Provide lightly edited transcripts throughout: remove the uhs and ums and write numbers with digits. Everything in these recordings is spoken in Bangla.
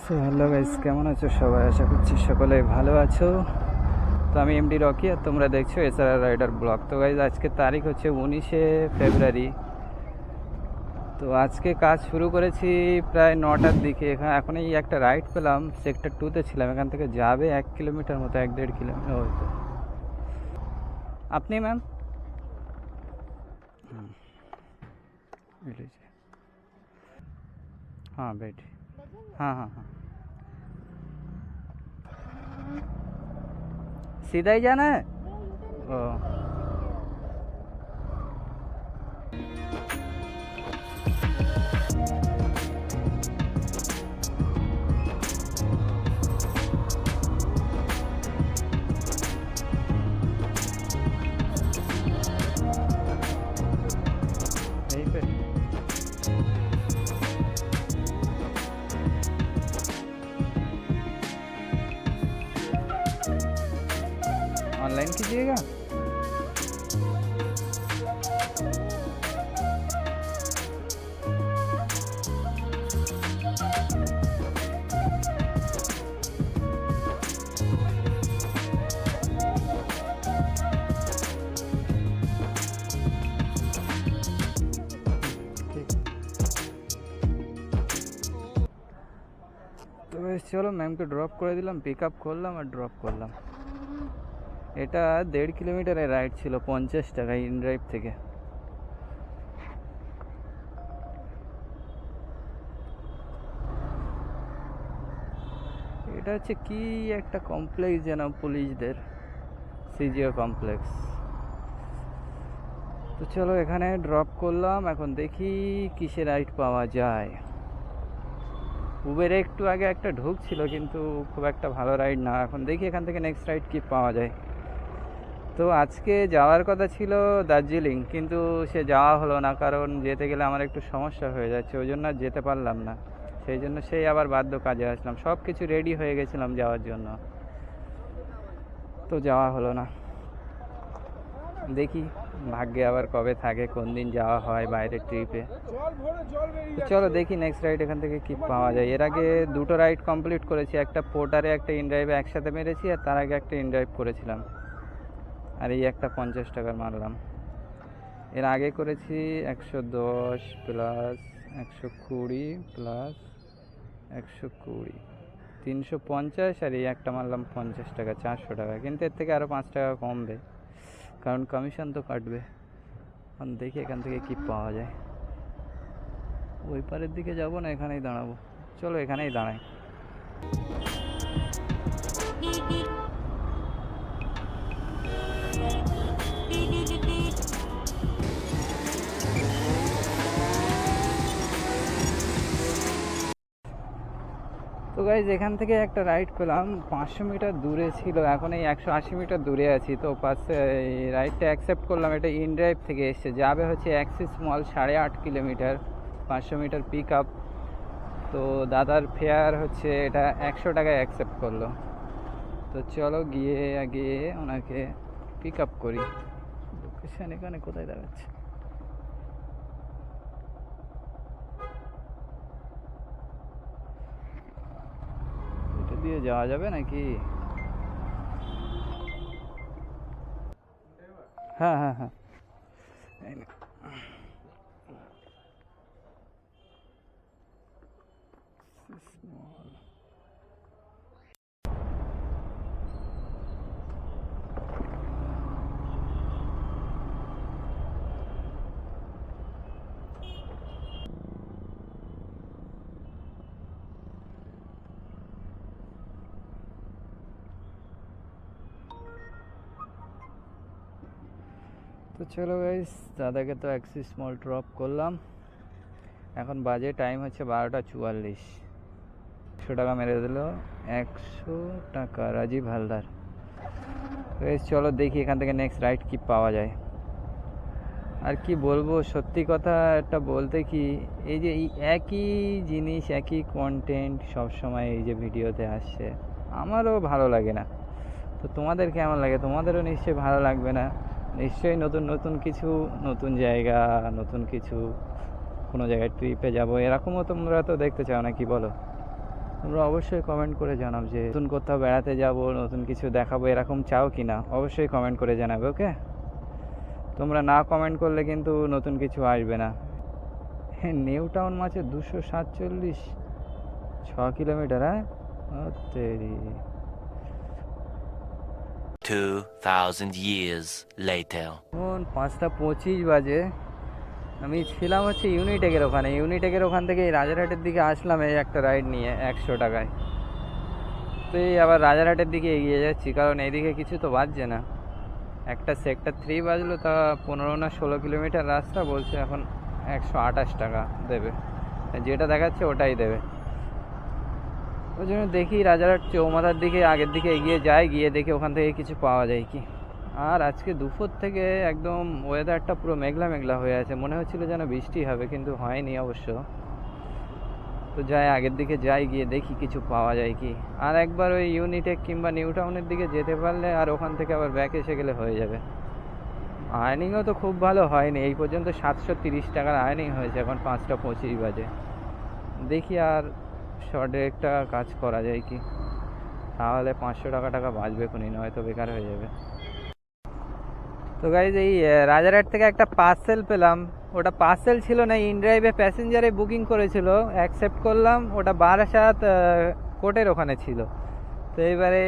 সো হ্যালো গাইস, কেমন আছো সবাই? আশা করছি সকলে ভালো আছো। তো আমি এমডি রকি, আর তোমরা দেখছো এসআরআর রাইডার ব্লগ। তো গাইস, আজকে তারিখ হচ্ছে 19শে ফেব্রুয়ারি। তো আজকে কাজ শুরু করেছি প্রায় 9টার দিকে। এখন এই একটা রাইড পেলাম, সেক্টর 2তে ছিলাম। এখান থেকে যাবে 1 কিলোমিটার মতো, 1-1.5 কিলোমিটার হয়তো। আপনি ম্যাম? हाँ बैठे। हाँ हाँ हाँ, सीधा ही जाना है। ओ यहीं पे। ऑनलाइन कीजिएगा। ঠিক। তো বেশ, চলো ম্যামকে ড্রপ করে দিলাম, পিক আপ করলাম আর ড্রপ করলাম। এটা 1.5 কিলোমিটারের রাইড ছিল, 50 টাকা ইন ড্রাইভ থেকে। এটা হচ্ছে কি একটা কমপ্লেক্স যেন পুলিশদের, সিজিও কমপ্লেক্স। তো চলো এখানে ড্রপ করলাম, এখন দেখি কিসে রাইড পাওয়া যায়। উবেরে একটু আগে একটা ঢুকছিল, কিন্তু খুব একটা ভালো রাইড না। এখন দেখি এখান থেকে নেক্সট রাইড কি পাওয়া যায়। তো আজকে যাওয়ার কথা ছিল দার্জিলিং, কিন্তু সে যাওয়া হলো না, কারণ যেতে গেলে আমার একটু সমস্যা হয়ে যাচ্ছে, ওই জন্য আর যেতে পারলাম না। সেই জন্য সেই আবার বাধ্য কাজে আসলাম। সব কিছু রেডি হয়ে গেছিলাম যাওয়ার জন্য, তো যাওয়া হলো না। দেখি ভাগ্যে আবার কবে থাকে, কোন দিন যাওয়া হয় বাইরের ট্রিপে। চলো দেখি নেক্সট রাইড এখান থেকে কি পাওয়া যায়। এর আগে 2টো রাইড কমপ্লিট করেছি, একটা পোর্টারে একটা ইনড্রাইভে একসাথে মেরেছি, আর তার আগে একটা ইনড্রাইভ করেছিলাম। আর এই একটা 50 টাকার মারলাম। এর আগে করেছি 110 প্লাস 120 প্লাস 120, 350। আর এই একটা মারলাম 50 টাকা, 400 টাকা। কিন্তু এর থেকে আরও 5 টাকা কমবে, কারণ কমিশন তো কাটবে। এখন দেখি এখান থেকে কি পাওয়া যায়। ওই পারের দিকে যাবো না, এখানেই দাঁড়াবো। চলো এখানেই দাঁড়াই। তো গাইজ, এখান থেকে একটা রাইড পেলাম, 500 মিটার দূরে ছিল। এখন এই 180 মিটার দূরে আছি। তো পাশে এই রাইডটা অ্যাকসেপ্ট করলাম। এটা ইন ড্রাইভ থেকে এসছে, যাবে হচ্ছে অ্যাক্সিস মল, 8.5 কিলোমিটার, 500 মিটার পিক আপ। তো দাদার ফেয়ার হচ্ছে এটা 100 টাকায় অ্যাকসেপ্ট করলো। তো চলো গিয়ে আগে ওনাকে পিক আপ করি। লোকেশন এখানে কোথায় দেখাচ্ছে? এটা দিয়ে যাওয়া যাবে নাকি? হ্যাঁ হ্যাঁ হ্যাঁ, এই নে। তো চলো গাইস, দাদাকে তো অ্যাক্সিস মল ড্রপ করলাম। এখন বাজে টাইম হচ্ছে 12টা 44। 100 টাকা মেরে দিল। 100 টাকা, রাজীব হালদার। গাইস চলো দেখি এখান থেকে নেক্সট রাইড কি পাওয়া যায়। আর কি বলবো, সত্যি কথা একটা বলতে কি, এই যে এই একই জিনিস, একই কন্টেন্ট সবসময় এই যে ভিডিওতে আসছে, আমারও ভালো লাগে না। তো তোমাদের কেমন লাগে? তোমাদেরও নিশ্চয়ই ভালো লাগবে না। নিশ্চয়ই নতুন নতুন কিছু, নতুন জায়গা, নতুন কিছু, কোনো জায়গায় ট্রিপে যাব, এরকমও তোমরা তো দেখতে চাও না, কি বলো? তোমরা অবশ্যই কমেন্ট করে জানাও যে নতুন কোথাও বেড়াতে যাব, নতুন কিছু দেখাবো, এরকম চাও কি না অবশ্যই কমেন্ট করে জানাবে। ওকে, তোমরা না কমেন্ট করলে কিন্তু নতুন কিছু আসবে না। হ্যাঁ, নিউ টাউন মাঝে 247, 6 কিলোমিটার। হ্যাঁ, তেরি 2000 years later. এখন 5:25 বাজে। আমি ছিলাম হচ্ছে ইউনিটেকের ওখানে। ইউনিটেকের ওখান থেকে এই রাজারহাটের দিকে আসলাম এই একটা রাইড নিয়ে 100 টাকায়। তো এই আবার রাজারহাটের দিকে এগিয়ে যাচ্ছি, কারণ এইদিকে কিছু তো বাজছে না। একটা সেক্টর 3 বাজলো, তা 15 না 16 কিলোমিটার রাস্তা, বলছে এখন 128 টাকা দেবে। যেটা দেখাচ্ছে ওটাই দেবে। ওই জন্য দেখি রাজারহাট চৌমাথার দিকে আগের দিকে এগিয়ে যাই, গিয়ে দেখি ওখান থেকে কিছু পাওয়া যায় কি। আর আজকে দুপুর থেকে একদম ওয়েদারটা পুরো মেঘলা মেঘলা হয়ে আছে, মনে হচ্ছিল যেন বৃষ্টি হবে, কিন্তু হয়নি অবশ্য। তো যাই, আগের দিকে যাই, গিয়ে দেখি কিছু পাওয়া যায় কি। আর একবার ওই ইউনিটেক কিংবা নিউ টাউনের দিকে যেতে পারলে আর ওখান থেকে আবার ব্যাক এসে গেলে হয়ে যাবে। আর্নিংও তো খুব ভালো হয়নি এই পর্যন্ত, 730 টাকার আর্নিং হয়েছে এখন 5:25 বাজে। দেখি আর শর্টে একটা কাজ করা যায় কি, তাহলে 500 টাকা বাঁচবে খুনি, নয়তো বেকার হয়ে যাবে। তো গাইজ এই রাজারহাট থেকে একটা পার্সেল পেলাম। ওটা পার্সেল ছিল না, ইনড্রাইভে প্যাসেঞ্জারে বুকিং করেছিল, অ্যাকসেপ্ট করলাম। ওটা বারাসাত কোর্টের ওখানে ছিল। তো এবারে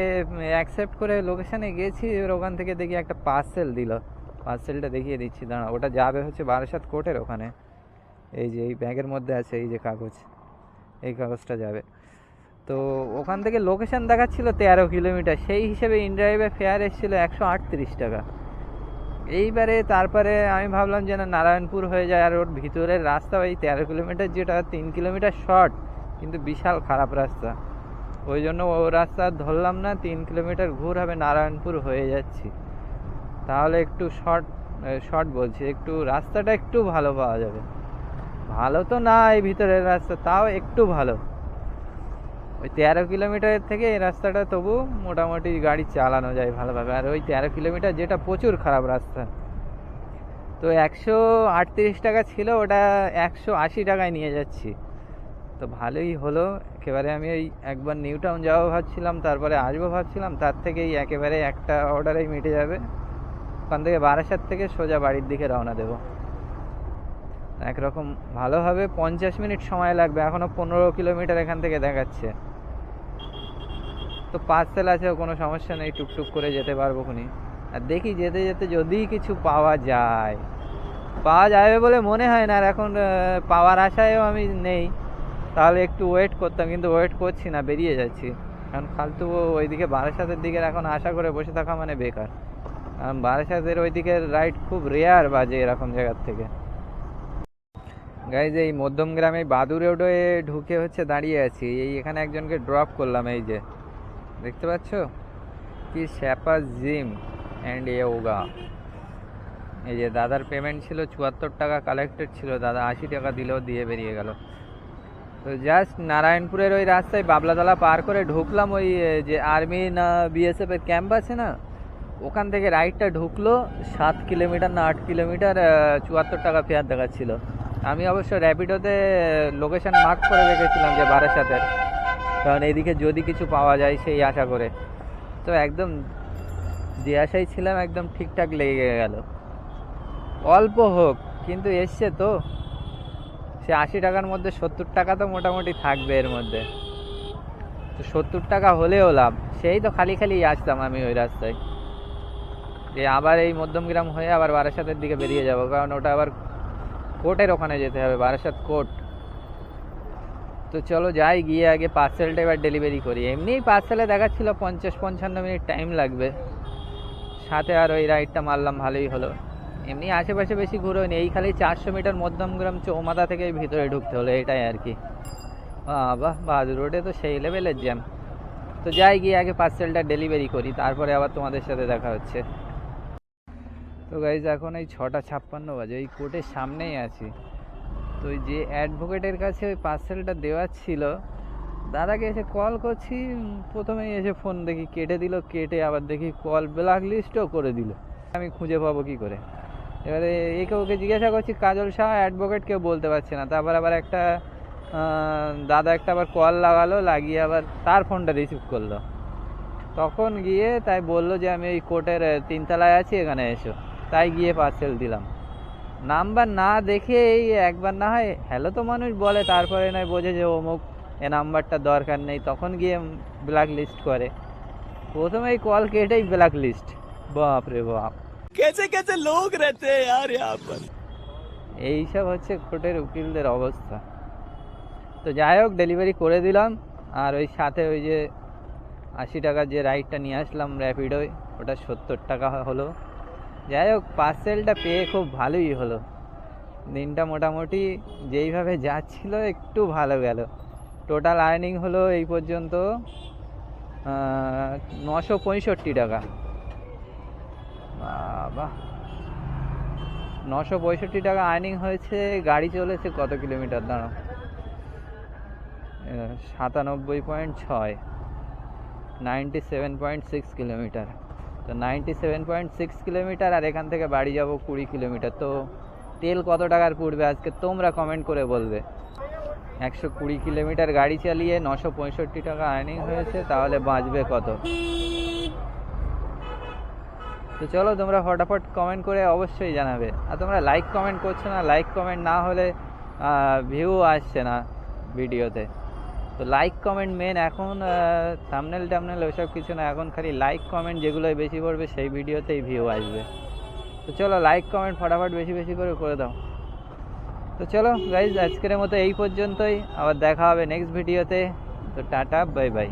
অ্যাকসেপ্ট করে লোকেশানে গেছি, এবার ওখান থেকে দেখি একটা পার্সেল দিল। পার্সেলটা দেখিয়ে দিচ্ছি, দাঁড়া। ওটা যাবে হচ্ছে বারাসাত কোর্টের ওখানে। এই যে এই ব্যাগের মধ্যে আছে এই যে কাগজ, এই কাগজটা যাবে। তো ওখান থেকে লোকেশান দেখাচ্ছিল 13 কিলোমিটার, সেই হিসেবে ইনড্রাইভে ফেয়ার এসেছিলো 138 টাকা। এইবারে তারপরে আমি ভাবলাম যে না, নারায়ণপুর হয়ে যায়, আর ওর ভিতরের রাস্তা ওই 13 কিলোমিটার, যেটা 3 কিলোমিটার শর্ট, কিন্তু বিশাল খারাপ রাস্তা। ওই জন্য ও রাস্তা ধরলাম না, 3 কিলোমিটার ঘুর হবে, নারায়ণপুর হয়ে যাচ্ছি। তাহলে একটু শর্ট বলছি, একটু রাস্তাটা একটু ভালো পাওয়া যাবে। ভালো তো না এই ভিতরের রাস্তা, তাও একটু ভালো। ওই 13 কিলোমিটারের থেকে এই রাস্তাটা তবু মোটামুটি গাড়ি চালানো যায় ভালোভাবে। আর ওই 13 কিলোমিটার যেটা প্রচুর খারাপ রাস্তা। তো 138 টাকা ছিল, ওটা 180 টাকায় নিয়ে যাচ্ছি। তো ভালোই হলো। একেবারে আমি ওই একবার নিউ টাউন যাবো ভাবছিলাম, তারপরে আসবো ভাবছিলাম, তার থেকেই একেবারে একটা অর্ডারেই মিটে যাবে। ওখান থেকে বারাসাত থেকে সোজা বাড়ির দিকে রওনা দেবো। একরকম ভালো হবে। 50 মিনিট সময় লাগবে, এখনও 15 কিলোমিটার এখান থেকে দেখাচ্ছে। তো পার্সেল আছে, কোনো সমস্যা নেই, টুকটুক করে যেতে পারবো খুনি। আর দেখি যেতে যেতে যদি কিছু পাওয়া যাবে বলে মনে হয় না, আর এখন পাওয়ার আশায়ও আমি নেই। তাহলে একটু ওয়েট করতাম, কিন্তু ওয়েট করছি না, বেরিয়ে যাচ্ছি। কারণ ফালতু ওইদিকে বারাসাতের দিকে এখন আশা করে বসে থাকা মানে বেকার। কারণ বারাসাতের ওইদিকে রাইড খুব রেয়ার বাজে এরকম জায়গার থেকে। গাইজ এই মধ্যমগ্রামে বাদুর রোডে ঢুকে হচ্ছে দাঁড়িয়ে আছি। এই এখানে একজনকে ড্রপ করলাম, এই যে দেখতে পাচ্ছ কি, শ্যাপা জিম অ্যান্ড ইয়োগা। এই যে দাদার পেমেন্ট ছিল 74 টাকা কালেক্টেড ছিল, দাদা 80 টাকা দিলেও দিয়ে বেরিয়ে গেল। তো জাস্ট নারায়ণপুরের ওই রাস্তায় বাবলাতলা পার করে ঢুকলাম, ওই যে আর্মি না বিএসএফ এর ক্যাম্প আছে না, ওখান থেকে রাইডটা ঢুকলো। 7 কিলোমিটার না 8 কিলোমিটার, 74 টাকা ফেয়ার দেখাচ্ছিল। আমি অবশ্য র্যাপিডোতে লোকেশন মার্ক করে রেখেছিলাম যে বারাসাতের, কারণ এইদিকে যদি কিছু পাওয়া যায় সেই আশা করে। তো একদম যে আশায় ছিলাম একদম ঠিকঠাক লেগে গেল। অল্প হোক কিন্তু এসছে তো। সে 80 টাকার মধ্যে 70 টাকা তো মোটামুটি থাকবে এর মধ্যে। তো 70 টাকা হলেও লাভ। সেই তো খালি খালি আসতাম আমি ওই রাস্তায়, যে আবার এই মধ্যমগ্রাম হয়ে আবার বারাসাতের দিকে বেরিয়ে যাব, কারণ ওটা আবার কোর্টের ওখানে যেতে হবে, বারাসাত কোর্ট। তো চলো যাই, গিয়ে আগে পার্সেলটা এবার ডেলিভারি করি। এমনিই পার্সেলে দেখাচ্ছিল 50-55 মিনিট টাইম লাগবে, সাথে আর ওই রাইডটা মারলাম, ভালোই হলো। এমনি আশেপাশে বেশি ঘুরে নি, এই খালি 400 মিটার মধ্যমগ্রাম চৌমাথা থেকে ভিতরে ঢুকতে হলো, এটাই আর কি। বাহ, বাহাদুর রোডে তো সেই লেভেলের জ্যাম। তো যাই, গিয়ে আগে পার্সেলটা ডেলিভারি করি, তারপরে আবার তোমাদের সাথে দেখা হচ্ছে। তো গাইজ এখন এই 6:56 বাজে, এই কোর্টের সামনেই আছি। তো ওই যে অ্যাডভোকেটের কাছে ওই পার্সেলটা দেওয়ার ছিল, দাদাকে এসে কল করছি, প্রথমেই এসে ফোন দেখি কেটে দিল, কেটে আবার দেখি কল ব্ল্যাক লিস্টও করে দিল। আমি খুঁজে পাবো কি করে? এবারে একে ওকে জিজ্ঞাসা করছি, কাজল শাহ অ্যাডভোকেট কেউ বলতে পারছে না। তারপর আবার একটা দাদা একটা আবার কল লাগালো, লাগিয়ে আবার তার ফোনটা রিসিভ করলো। তখন গিয়ে তাই বললো যে আমি ওই কোর্টের 3 তলায় আছি, এখানে এসো। তাই গিয়ে পার্সেল দিলাম। নাম্বার না দেখে এই একবার না হয় হ্যালো তো মানুষ বলে, তারপরে নয় বোঝে যে অমুক, এ নাম্বারটা দরকার নেই, তখন গিয়ে ব্ল্যাক লিস্ট করে। প্রথমেই কল কেটেই ব্ল্যাক লিস্ট। বাপ রে বাপ, कैसे कैसे लोग रहते हैं यार यहाँ पर। এইসব হচ্ছে কোর্টের উকিলদের অবস্থা। তো যাই হোক, ডেলিভারি করে দিলাম। আর ওই সাথে ওই যে 80 টাকার যে রাইডটা নিয়ে আসলাম র্যাপিডোয়, ওটা 70 টাকা হলো। যাই হোক, পার্সেলটা পেয়ে খুব ভালোই হলো। দিনটা মোটামুটি যেইভাবে যাচ্ছিল একটু ভালো গেল। টোটাল আর্নিং হলো এই পর্যন্ত 965 টাকা। বাবা, 965 টাকা আর্নিং হয়েছে। গাড়ি চলেছে কত কিলোমিটার দাঁড়াও, 97.6, 97.6 কিলোমিটার। তো 97.6 কিলোমিটার, আর এখান থেকে বাড়ি যাব 20 কিলোমিটার। তো তেল কত টাকার পড়বে আজকে তোমরা কমেন্ট করে বলবে। 120 কিলোমিটার গাড়ি চালিয়ে 965 টাকা আর্নিং হয়েছে, তাহলে বাঁচবে কত? তো চলো, তোমরা ফটাফট কমেন্ট করে অবশ্যই জানাবে। আর তোমরা লাইক কমেন্ট করছো না, লাইক কমেন্ট না হলে ভিউ আসছে না ভিডিওতে। তো লাইক কমেন্ট মেন এখন, থাম্বনেল টামনেল ওইসব কিছু না, এখন খালি লাইক কমেন্ট যেগুলোই বেশি পড়বে সেই ভিডিওতেই ভিউ আসবে। তো চলো, লাইক কমেন্ট ফটাফট বেশি বেশি করে দাও। তো চলো গাইজ, আজকের মতো এই পর্যন্তই। আবার দেখা হবে নেক্সট ভিডিওতে। তো টাটা, বাই বাই।